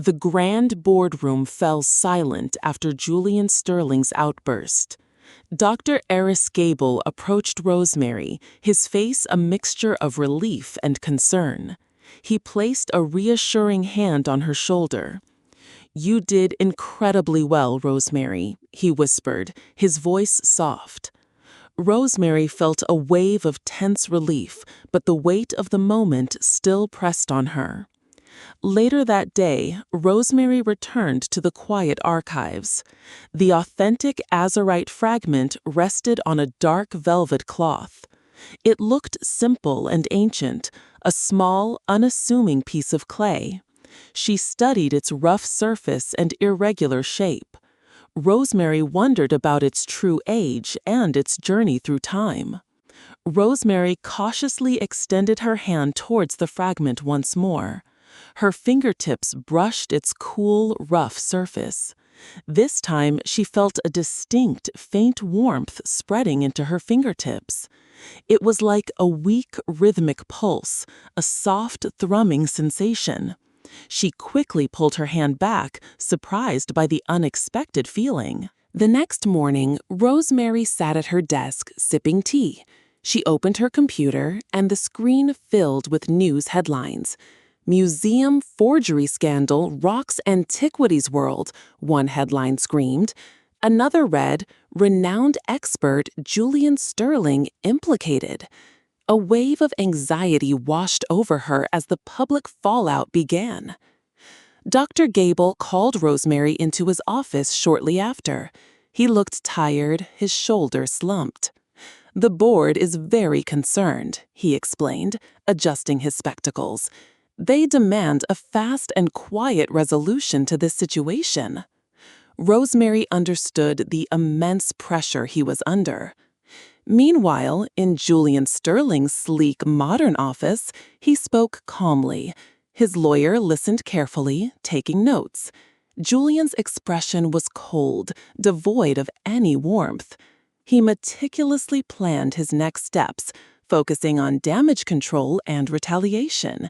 The grand boardroom fell silent after Julian Sterling's outburst. Dr. Eris Gable approached Rosemary, his face a mixture of relief and concern. He placed a reassuring hand on her shoulder. "You did incredibly well, Rosemary," he whispered, his voice soft. Rosemary felt a wave of tense relief, but the weight of the moment still pressed on her. Later that day, Rosemary returned to the quiet archives. The authentic azurite fragment rested on a dark velvet cloth. It looked simple and ancient, a small, unassuming piece of clay. She studied its rough surface and irregular shape. Rosemary wondered about its true age and its journey through time. Rosemary cautiously extended her hand towards the fragment once more. Her fingertips brushed its cool, rough surface. This time she felt a distinct, faint warmth spreading into her fingertips. It was like a weak, rhythmic pulse, a soft, thrumming sensation. She quickly pulled her hand back, surprised by the unexpected feeling. The next morning, Rosemary sat at her desk, sipping tea. She opened her computer, and the screen filled with news headlines. "Museum forgery scandal rocks antiquities world," one headline screamed. Another read, "Renowned expert Julian Sterling implicated." A wave of anxiety washed over her as the public fallout began. Dr. Gable called Rosemary into his office shortly after. He looked tired, his shoulder slumped. "The board is very concerned," he explained, adjusting his spectacles. "They demand a fast and quiet resolution to this situation." Rosemary understood the immense pressure he was under. Meanwhile, in Julian Sterling's sleek, modern office, he spoke calmly. His lawyer listened carefully, taking notes. Julian's expression was cold, devoid of any warmth. He meticulously planned his next steps, focusing on damage control and retaliation.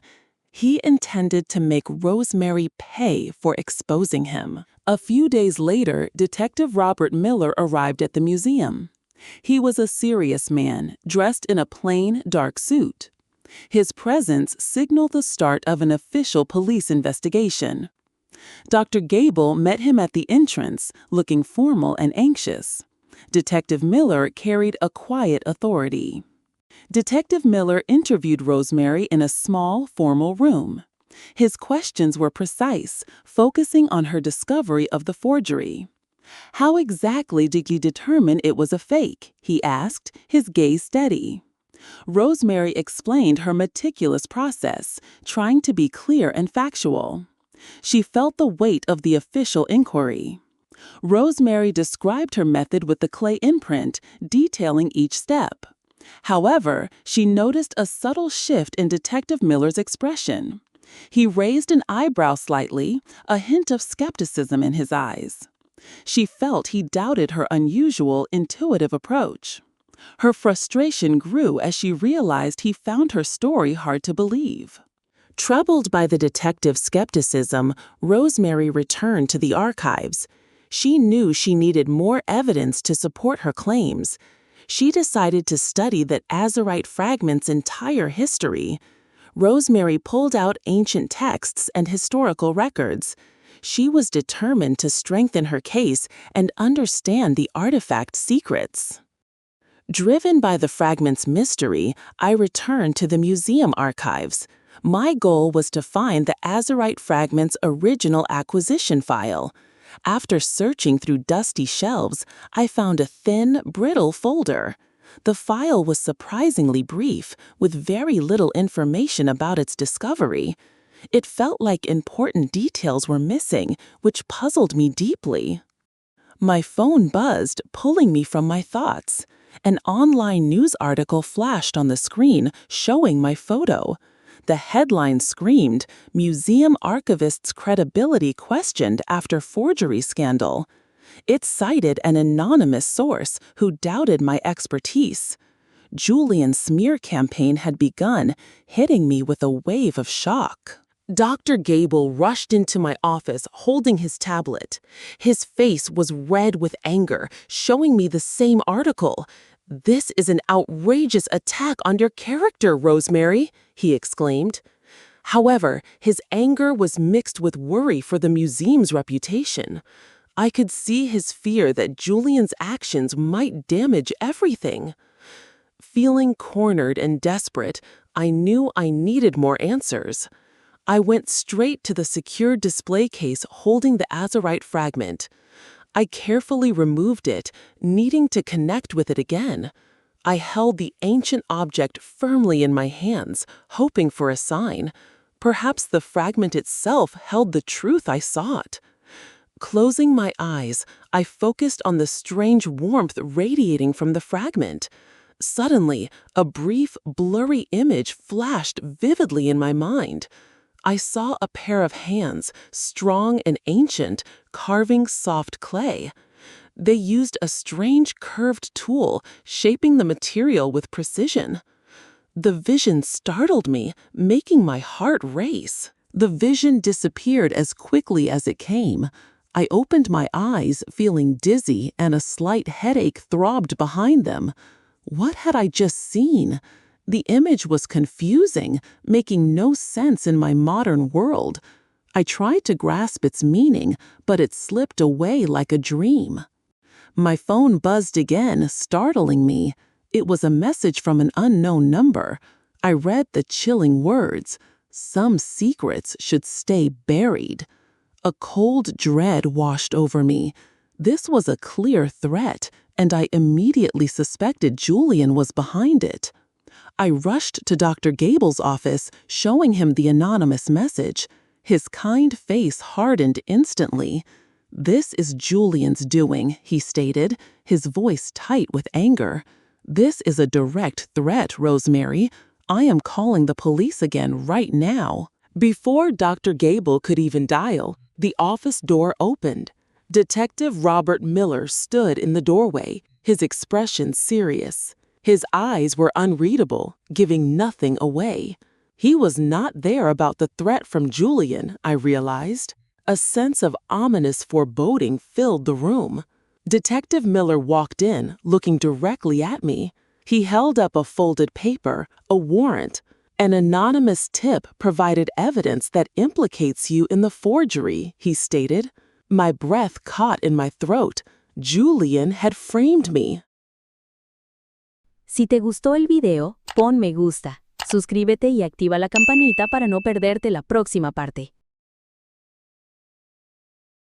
He intended to make Rosemary pay for exposing him. A few days later, Detective Robert Miller arrived at the museum. He was a serious man, dressed in a plain, dark suit. His presence signaled the start of an official police investigation. Dr. Gable met him at the entrance, looking formal and anxious. Detective Miller carried a quiet authority. Detective Miller interviewed Rosemary in a small, formal room. His questions were precise, focusing on her discovery of the forgery. "How exactly did you determine it was a fake?" he asked, his gaze steady. Rosemary explained her meticulous process, trying to be clear and factual. She felt the weight of the official inquiry. Rosemary described her method with the clay imprint, detailing each step. However, she noticed a subtle shift in Detective Miller's expression. He raised an eyebrow slightly, a hint of skepticism in his eyes. She felt he doubted her unusual, intuitive approach. Her frustration grew as she realized he found her story hard to believe. Troubled by the detective's skepticism, Rosemary returned to the archives. She knew she needed more evidence to support her claims. She decided to study that azurite fragment's entire history. Rosemary pulled out ancient texts and historical records. She was determined to strengthen her case and understand the artifact's secrets. Driven by the fragment's mystery, I returned to the museum archives. My goal was to find the azurite fragment's original acquisition file. After searching through dusty shelves, I found a thin, brittle folder. The file was surprisingly brief, with very little information about its discovery. It felt like important details were missing, which puzzled me deeply. My phone buzzed, pulling me from my thoughts. An online news article flashed on the screen, showing my photo. The headline screamed, "Museum archivist's credibility questioned after forgery scandal." It cited an anonymous source who doubted my expertise. Julian's smear campaign had begun, hitting me with a wave of shock. Dr. Gable rushed into my office holding his tablet. His face was red with anger, showing me the same article. "This is an outrageous attack on your character, Rosemary," he exclaimed. However, his anger was mixed with worry for the museum's reputation. I could see his fear that Julian's actions might damage everything. Feeling cornered and desperate, I knew I needed more answers. I went straight to the secure display case holding the azurite fragment. I carefully removed it, needing to connect with it again. I held the ancient object firmly in my hands, hoping for a sign. Perhaps the fragment itself held the truth I sought. Closing my eyes, I focused on the strange warmth radiating from the fragment. Suddenly, a brief, blurry image flashed vividly in my mind. I saw a pair of hands, strong and ancient, carving soft clay. They used a strange curved tool, shaping the material with precision. The vision startled me, making my heart race. The vision disappeared as quickly as it came. I opened my eyes, feeling dizzy, and a slight headache throbbed behind them. What had I just seen? The image was confusing, making no sense in my modern world. I tried to grasp its meaning, but it slipped away like a dream. My phone buzzed again, startling me. It was a message from an unknown number. I read the chilling words, "Some secrets should stay buried." A cold dread washed over me. This was a clear threat, and I immediately suspected Julian was behind it. I rushed to Dr. Gable's office, showing him the anonymous message. His kind face hardened instantly. "This is Julian's doing," he stated, his voice tight with anger. "This is a direct threat, Rosemary. I am calling the police again right now." Before Dr. Gable could even dial, the office door opened. Detective Robert Miller stood in the doorway, his expression serious. His eyes were unreadable, giving nothing away. He was not there about the threat from Julian, I realized. A sense of ominous foreboding filled the room. Detective Miller walked in, looking directly at me. He held up a folded paper, a warrant. "An anonymous tip provided evidence that implicates you in the forgery," he stated. My breath caught in my throat. Julian had framed me. Si te gustó el video, pon me gusta, suscríbete y activa la campanita para no perderte la próxima parte.